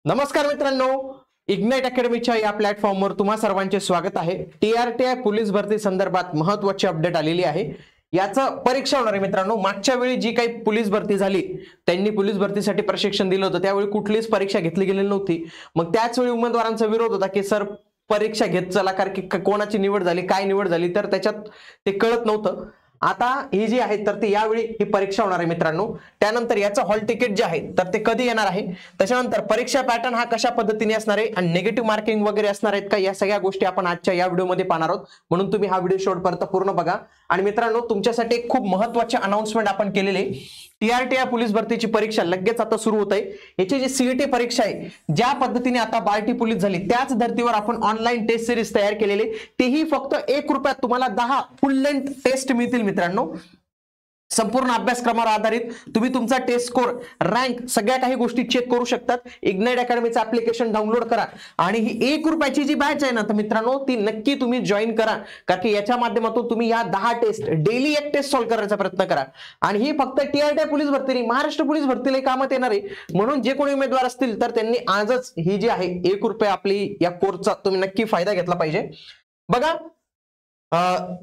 नमस्कार मित्रांनो, इग्नाइट अकॅडमीच्या या प्लॅटफॉर्मवर तुम्हा सर्वांचे स्वागत आहे। टीआरटीआय पोलीस भरती संदर्भात महत्त्वाची अपडेट आलेली आहे। याचं परीक्षा होणार आहे मित्रांनो। मागच्या वेळी जी काही पोलीस भरती झाली त्यांनी पोलीस भरतीसाठी प्रशिक्षण दिलं होतं, त्यावेळी कुठलीच परीक्षा घेतली गेलेली नव्हती। मग त्याच वेळी उमेदवारांचा विरोध होता की सर परीक्षा घेत चला, कारण की कोणाची निवड झाली काय निवड झाली तर त्याच्यात ते कळत नव्हतं। आता ही जी आहे तर ती यावेळी ही परीक्षा होणार आहे मित्रांनो। त्यानंतर याचं हॉल तिकीट जे आहे तर ते कधी येणार आहे, त्याच्यानंतर परीक्षा पॅटर्न हा कशा पद्धतीने असणार आहे आणि निगेटिव्ह मार्किंग वगैरे असणार आहेत का, या सगळ्या गोष्टी आपण आजच्या या व्हिडिओमध्ये पाहणार आहोत। म्हणून तुम्ही हा व्हिडिओ शेवटपर्यंत पूर्ण बघा। आणि मित्रांनो, तुमच्यासाठी एक खूप महत्त्वाचे अनाउन्समेंट आपण केलेले। टीआरटीआय पोलीस भरतीची परीक्षा लगेच आता सुरू होत आहे। याची जी सीईटी परीक्षा आहे, ज्या पद्धतीने आता बार्टी पोलीस झाली त्याच धर्तीवर आपण ऑनलाईन टेस्ट सिरीज तयार केलेली, तेही फक्त 1 रुपयात तुम्हाला 10 फुल लेंथ टेस्ट मिळतील मित्रांनो। संपूर्ण अभ्यासक्रमावर आधारित तुम्ही तुमचा टेस्ट स्कोर, रँक, सगळ्या काही गोष्टी चेक करू शकतात। इग्नाइट अकॅडमीचं ऍप्लिकेशन डाउनलोड करा आणि ही 1 रुपयाची जी बॅच आहे ना तर मित्रांनो ती नक्की तुम्ही जॉईन करा, कारण की याच्या माध्यमातून तुम्ही या 10 टेस्ट डेली एक टेस्ट सॉल्व्ह करायचा प्रयत्न करा। आणि ही फक्त टीआरटीआय पोलीस भरती नाही, महाराष्ट्र पोलीस भरतीला कामात येणार आहे। म्हणून जे कोणी उमेदवार असतील तर त्यांनी आजच ही जी आहे 1 रुपया आपली या कोर्सचा तुम्ही नक्की फायदा घेतला पाहिजे। बघा,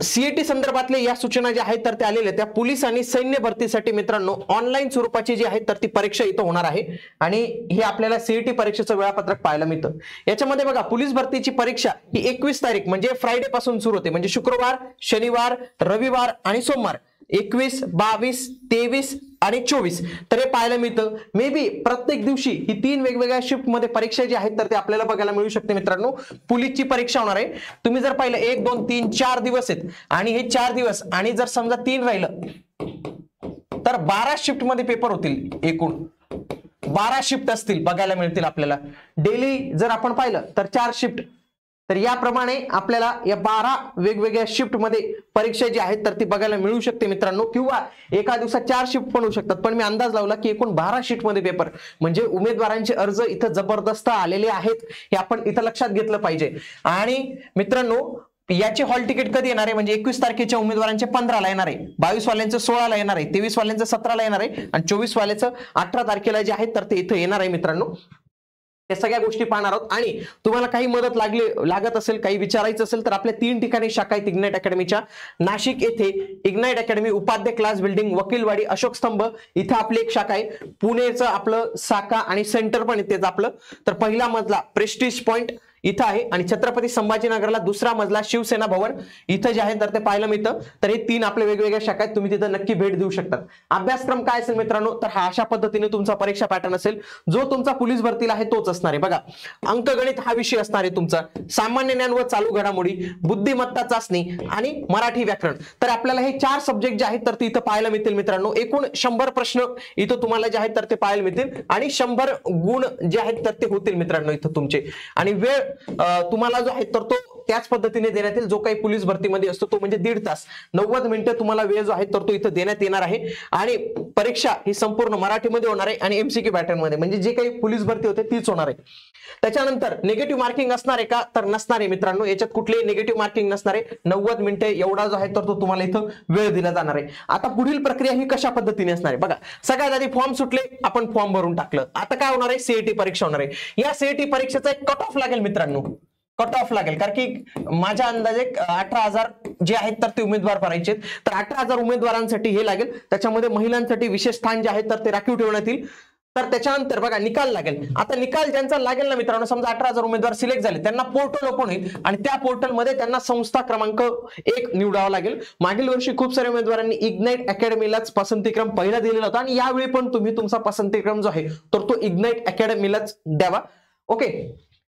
सीईटी संदर्भातले या सूचना ज्या आहेत तर त्या आलेल्या, त्या पोलीस आणि सैन्य भरतीसाठी मित्रांनो ऑनलाईन स्वरूपाची जी आहे तर ती परीक्षा इथं होणार आहे। आणि हे आपल्याला सीईटी परीक्षेचं वेळापत्रक पाहायला मिळतं। याच्यामध्ये बघा, पोलीस भरतीची परीक्षा ही 21 तारीख म्हणजे फ्रायडे पासून सुरू होते, म्हणजे शुक्रवार, शनिवार, रविवार आणि सोमवार 21, 22, 23 आणि 24 तर हे पाहायला मिळतं। मे बी प्रत्येक दिवशी ही 3 वेगवेगळ्या शिफ्ट मध्ये परीक्षा जी आहेत तर ते आपल्याला बघायला मिळू शकते मित्रांनो। पोलीसची परीक्षा होणार आहे। तुम्ही जर पाहिलं 1, 2, 3, 4 दिवस आहेत आणि हे 4 दिवस आणि जर समजा 3 राहिलं तर 12 शिफ्ट मध्ये पेपर होतील। एकूण 12 शिफ्ट असतील बघायला मिळतील आपल्याला। डेली जर आपण पाहिलं तर 4 शिफ्ट, तर याप्रमाणे आपल्याला या 12 वेगवेगळ्या शिफ्ट मध्ये परीक्षा जी आहेत तर ती बघायला मिळू शकते मित्रांनो। किंवा एका दिवसात 4 शिफ्ट पण होऊ शकतात, पण मी अंदाज लावला की एकूण 12 शिफ्ट मध्ये पेपर, म्हणजे उमेदवारांचे अर्ज इथं जबरदस्त आलेले आहेत, हे आपण इथं लक्षात घेतलं पाहिजे। आणि मित्रांनो, याचे हॉल तिकीट कधी येणार आहे, म्हणजे 21 तारखेच्या उमेदवारांचे 15 ला येणार आहे, 22 वाल्यांचे 16 ला येणार आहे, 23 वाल्यांचे 17 ला येणार आहे आणि 24 वाल्याचं 18 तारखेला जे आहे तर ते इथं येणार आहे मित्रांनो। या सगळ्या गोष्टी पाहणार आहोत। आणि तुम्हाला काही मदत लागत असेल, काही विचारायचं असेल तर आपल्या 3 ठिकाणी शाखा आहेत इग्नाइट अकॅडमीच्या। नाशिक येथे Ignite academy Upadhyay class building, Vakilwadi, Ashok Stambh इथे आपली एक शाखा आहे। पुणेचं आपलं शाखा आणि सेंटर पण इथेच आपलं। तर पहिला मजला प्रेस्टिज पॉइंट इथं आहे आणि छत्रपती संभाजीनगरला दुसरा मजला शिवसेना भवन इथं जे आहे तर ते पाहायला मिळतं। तर हे 3 आपले वेगवेगळ्या शाखा आहेत, तुम्ही तिथं नक्की भेट देऊ शकतात। अभ्यासक्रम काय असेल मित्रांनो, तर हा अशा पद्धतीने तुमचा परीक्षा पॅटर्न असेल जो तुमचा पोलीस भरतीला आहे तोच असणार आहे। बघा, अंकगणित हा विषय असणार आहे तुमचा, सामान्य ज्ञान व चालू घडामोडी, बुद्धिमत्ता चाचणी आणि मराठी व्याकरण। तर आपल्याला हे 4 सब्जेक्ट जे आहेत तर ते इथं पाहायला मिळतील मित्रांनो। एकूण 100 प्रश्न इथं तुम्हाला जे आहेत तर ते पाहायला मिळतील आणि 100 गुण जे आहेत तर ते होतील मित्रांनो इथं तुमचे। आणि वेळ तुम्हाला जो आहे तर तो त्याच पद्धतीने देण्यात येईल जो काही पोलीस भरतीमध्ये असतो, तो म्हणजे 1.5 तास 90 मिनिटं तुम्हाला वेळ जो आहे तर तो इथं देण्यात येणार आहे। आणि परीक्षा ही संपूर्ण मराठीमध्ये होणार आहे आणि एमसीक्यू पॅटर्न मध्ये, म्हणजे जे काही पोलीस भरती होते तीच होणार आहे। त्याच्यानंतर निगेटिव्ह मार्किंग असणार आहे का, तर नसणार आहे मित्रांनो। याच्यात कुठलेही निगेटिव्ह मार्किंग नसणार आहे। 90 मिनिटं एवढा जो आहे तर तो तुम्हाला इथं वेळ दिला जाणार आहे। आता पुढील प्रक्रिया ही कशा पद्धतीने असणार आहे बघा, सगळ्यात आधी फॉर्म सुटले, आपण फॉर्म भरून टाकलं। आता काय होणार आहे, सीईटी परीक्षा होणार आहे। या सीईटी परीक्षेचा एक कट ऑफ लागेल मित्रांनो, कट ऑफ लागेल, कारण की माझ्या अंदाजे 18,000 जे आहेत तर ते उमेदवार भरायचे, तर 18,000 उमेदवारांसाठी हे लागेल। त्याच्यामध्ये महिलांसाठी विशेष स्थान जे आहे तर ते राखीव ठेवण्यात येईल। तर त्याच्यानंतर बघा निकाल लागेल। आता निकाल ज्यांचा लागेल ना मित्रांनो, समजा 18,000 उमेदवार सिलेक्ट झाले, त्यांना पोर्टल ओपन होईल आणि त्या पोर्टलमध्ये त्यांना संस्था क्रमांक 1 निवडावा लागेल। मागील वर्षी खूप साऱ्या उमेदवारांनी इग्नाइट अकॅडमीलाच पसंतीक्रम पहिला दिलेला होता आणि यावेळी पण तुम्ही तुमचा पसंतीक्रम जो आहे तर तो इग्नाइट अकॅडमीलाच द्यावा। ओके,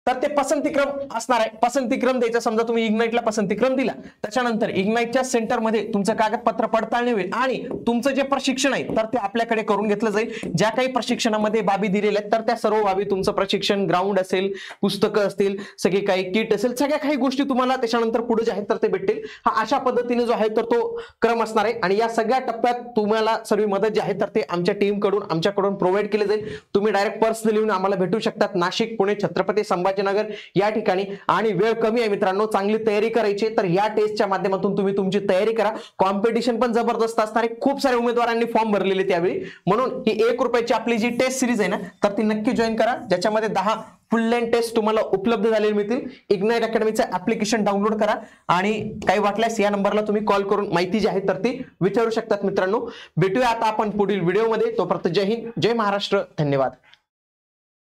तर ते पसंतीक्रम असणार आहे। पसंतीक्रम द्यायचा, समजा तुम्ही इग्नाइटला पसंतीक्रम दिला, त्याच्यानंतर इग्नाइटच्या सेंटरमध्ये तुमचं कागदपत्र पडताळणी होईल आणि तुमचं जे प्रशिक्षण आहे तर ते आपल्याकडे करून घेतलं जाईल। ज्या काही प्रशिक्षणामध्ये बाबी दिलेल्या आहेत तर त्या सर्व बाबी, तुमचं प्रशिक्षण, ग्राउंड असेल, पुस्तकं असतील, सगळी काही किट असेल, सगळ्या काही गोष्टी तुम्हाला त्याच्यानंतर पुढे जे आहेत तर ते भेटतील। हा अशा पद्धतीने जो आहे तर तो क्रम असणार आहे आणि या सगळ्या टप्प्यात तुम्हाला सर्व मदत जी आहे तर ते आमच्या टीम कडून आमच्याकडून प्रोव्हाइड केली जाईल। तुम्ही डायरेक्ट पर्सनली येऊन आम्हाला भेटू शकतात। नाशिक, पुणे, छत्रपती संभाजी संभाजीनगर या ठिकाणी, आणि वेळ कमी आहे मित्रांनो, चांगली तयारी करायची तर या टेस्टच्या माध्यमातून तुम्ही तुमची तयारी करा. कॉम्पिटिशन पण जबरदस्त असणार आहे, खूप सारे उमेदवारांनी फॉर्म भरलेले त्यावेळी, म्हणून ही 1 रुपयाची आपली जी टेस्ट सिरीज आहे ना तर ती नक्की जॉईन करा, ज्याच्यामध्ये 10 फुल लेंथ टेस्ट तुम्हाला उपलब्ध झालेले मिळतील. इग्नाइट अकॅडमीचं ऍप्लिकेशन डाउनलोड करा आणि काही वाटल्यास या नंबरला तुम्ही कॉल करून माहिती जी आहे तर ती विचारू शकतात. मित्रांनो, भेटूया आता आपण पुढील व्हिडिओमध्ये. तोपर्यंत जय हिंद, जय महाराष्ट्र, धन्यवाद.